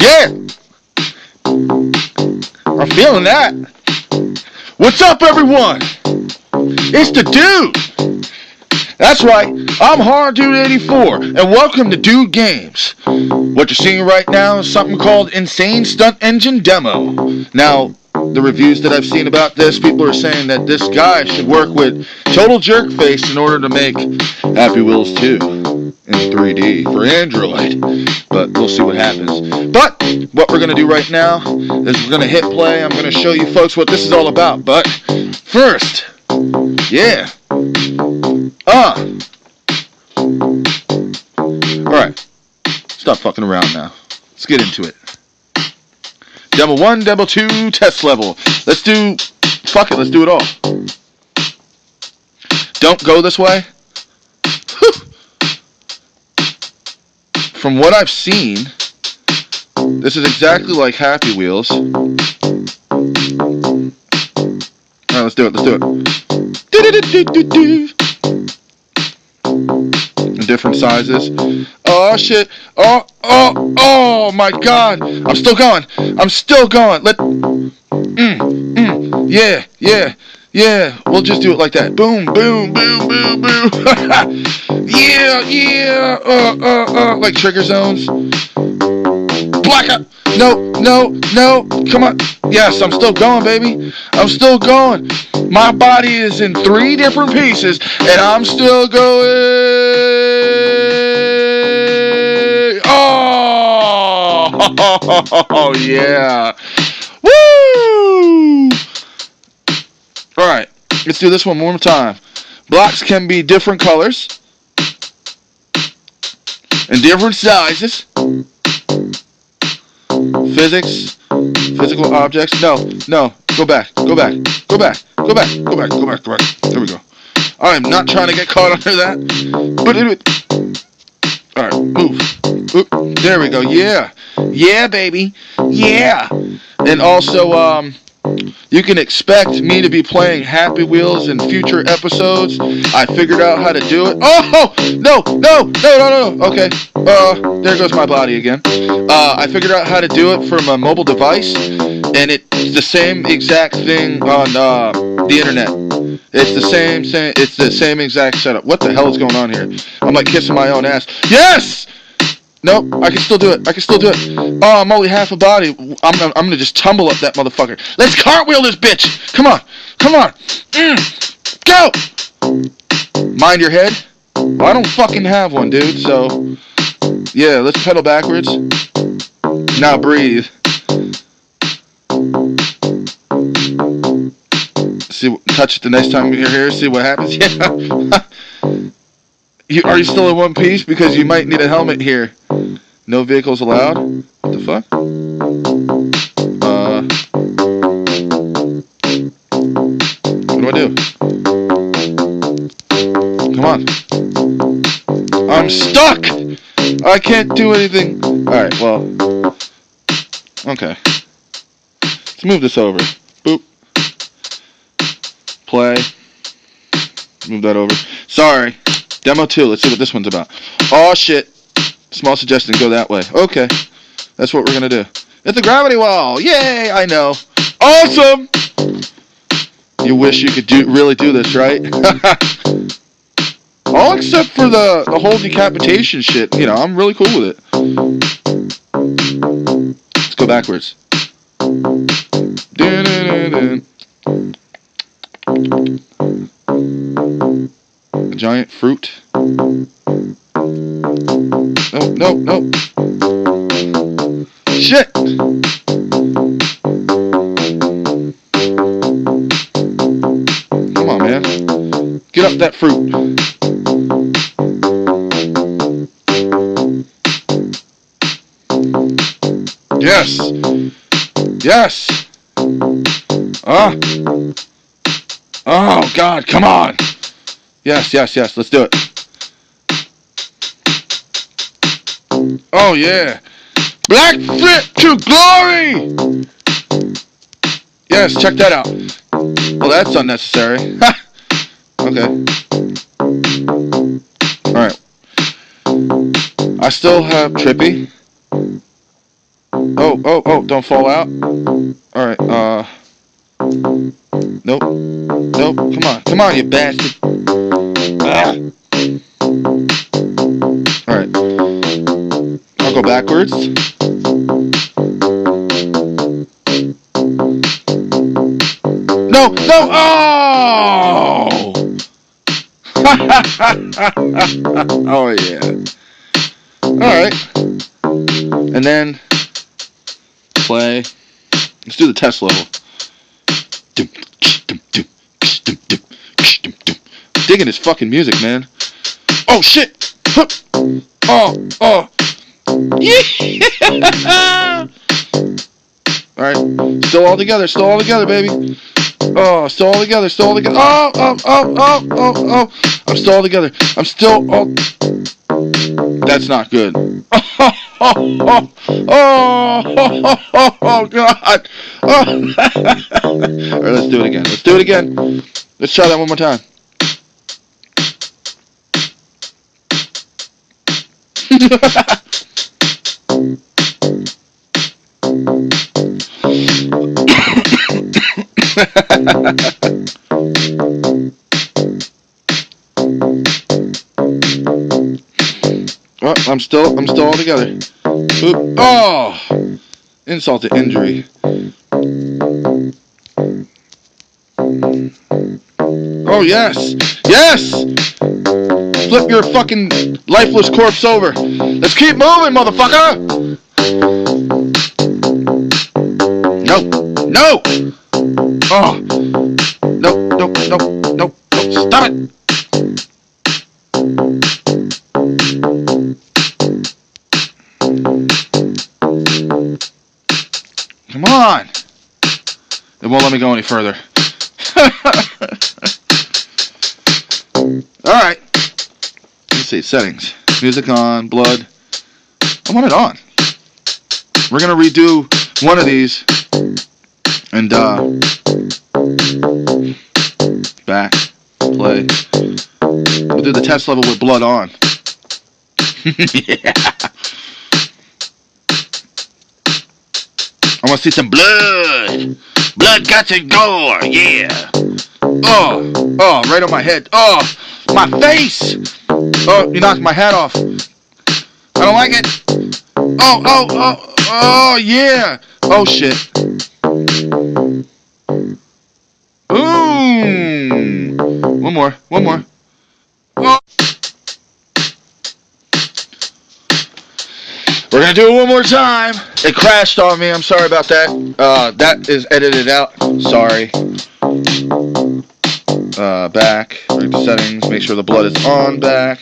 Yeah! I'm feeling that. What's up, everyone? It's the Dude. That's right, I'm Hard Dude 84, and welcome to Dude Games. What you're seeing right now is something called Insane Stunt Engine Demo. Now, the reviews that I've seen about this, people are saying that this guy should work with Total Jerkface in order to make Happy Wheels 2 in 3D for Android. But we'll see what happens. But what we're going to do right now is we're going to hit play. I'm going to show you folks what this is all about. But first, yeah. Alright. Stop fucking around now. Let's get into it. Demo 1, Demo 2, test level. Let's do... Fuck it, let's do it all. Don't go this way. Whew. From what I've seen, this is exactly like Happy Wheels. Alright, let's do it, let's do it. In different sizes. Oh shit. Oh my god. I'm still going. Yeah. We'll just do it like that. Boom, boom, boom, boom, boom. Yeah. Like trigger zones. Blackout. No. Come on. Yes, I'm still going, baby. I'm still going. My body is in 3 different pieces, and I'm still going. Oh, yeah. Woo! Alright, let's do this one more time. Blocks can be different colors and different sizes. Physical objects. No. Go back. There we go. I'm not trying to get caught under that. Alright, move. Oop, there we go. Yeah, baby. Yeah. And also, you can expect me to be playing Happy Wheels in future episodes. I figured out how to do it. Oh, no. Okay. There goes my body again. I figured out how to do it from a mobile device, and it's the same exact thing on the internet. It's the same exact setup. What the hell is going on here? I'm like kissing my own ass. Yes! Nope, I can still do it. Oh, I'm only half a body. I'm gonna just tumble up that motherfucker. Let's cartwheel this bitch! Come on! Go! Mind your head. Well, I don't fucking have one, dude, so... Yeah, let's pedal backwards. Now breathe. Touch it the next time you're here, see what happens. Yeah. Are you still in one piece? Because you might need a helmet here. No vehicles allowed? What the fuck? What do I do? Come on. I'm stuck! I can't do anything. Alright, well. Okay. Let's move this over. Boop. Play. Move that over. Sorry. Demo 2. Let's see what this one's about. Oh, shit. Small suggestion. Go that way. Okay. That's what we're going to do. It's a gravity wall. Yay! I know. Awesome! You wish you could really do this, right? All except for the whole decapitation shit. You know, I'm really cool with it. Let's go backwards. A giant fruit. No. Shit! Come on, man. Get up that fruit. Yes! Oh, God, come on! Yes, let's do it. Oh, yeah. Black flip to glory! Yes, check that out. Well, that's unnecessary. Okay. Alright. I still have Trippy. Oh, don't fall out. Alright, nope. Come on, you bastard. Ah. Alright. I'll go backwards. No! Oh! Oh, yeah. Alright. And then play. Let's do the test level. Digging his fucking music, man. Oh, shit! Oh! Yeah! Alright. Still all together, baby. Oh, still all together. Oh. I'm still all together. I'm still all... That's not good. Oh, God. Oh. Alright, let's do it again. Let's try that one more time. Oh, I'm still all together. Oop. Oh, insult to injury. Oh, yes. Flip your fucking lifeless corpse over. Let's keep moving, motherfucker. No. Oh. No. Stop it. Come on. It won't let me go any further. Alright. Let's see. Settings. Music on. Blood. I want it on. We're going to redo one of these. And, back. Play. We'll do the test level with blood on. Yeah. I want to see some blood. Blood, guts, and gore. Yeah. Oh, right on my head. Oh, my face. Oh, you knocked my hat off. I don't like it. Oh, yeah. Oh, shit. One more. Oh. We're gonna do it one more time. It crashed on me. I'm sorry about that. That is edited out. Sorry. Back. Right to settings. Make sure the blood is on. Back.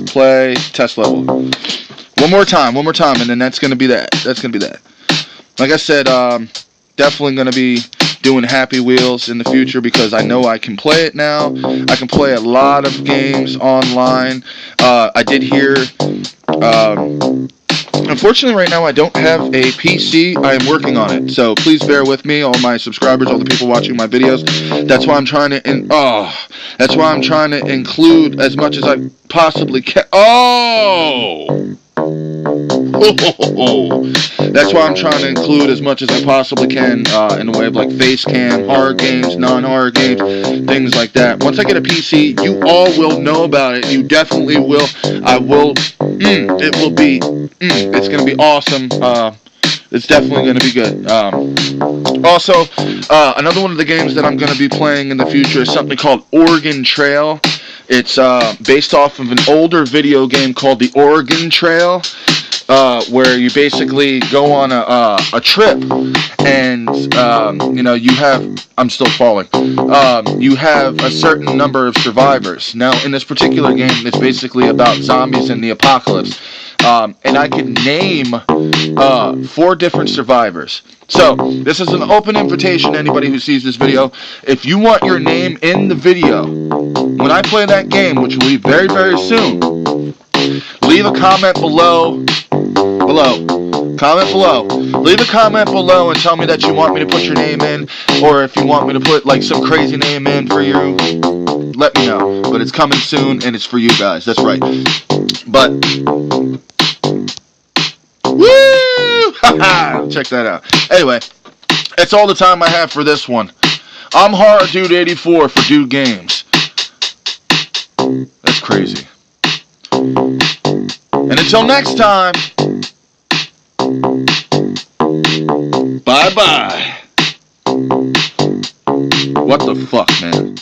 Play. Test level. One more time, and then that's gonna be that. Like I said, definitely gonna be doing Happy Wheels in the future because I know I can play it now. I can play a lot of games online. I did hear. Unfortunately, right now I don't have a PC. I am working on it, so please bear with me, all my subscribers, all the people watching my videos. That's why I'm trying to include as much as I possibly can. That's why I'm trying to include as much as I possibly can in the way of like face cam, horror games, non-horror games, things like that. Once I get a PC, you all will know about it. You definitely will. I will. It will be. It's going to be awesome. It's definitely going to be good. Also, another one of the games that I'm going to be playing in the future is something called Oregon Trail. It's based off of an older video game called The Oregon Trail, where you basically go on a trip, and you have. I'm still falling. You have a certain number of survivors. Now, in this particular game, it's basically about zombies and the apocalypse. And I can name 4 different survivors. So, this is an open invitation to anybody who sees this video. If you want your name in the video, when I play that game, which will be very, very soon, leave a comment below. Comment below. Leave a comment below and tell me that you want me to put your name in, or if you want me to put like some crazy name in for you, let me know. But it's coming soon, and it's for you guys. That's right. But woo! Check that out. Anyway, that's all the time I have for this one. I'm Horror Dude 84 for Dude Games. That's crazy. And until next time, bye-bye. What the fuck, man?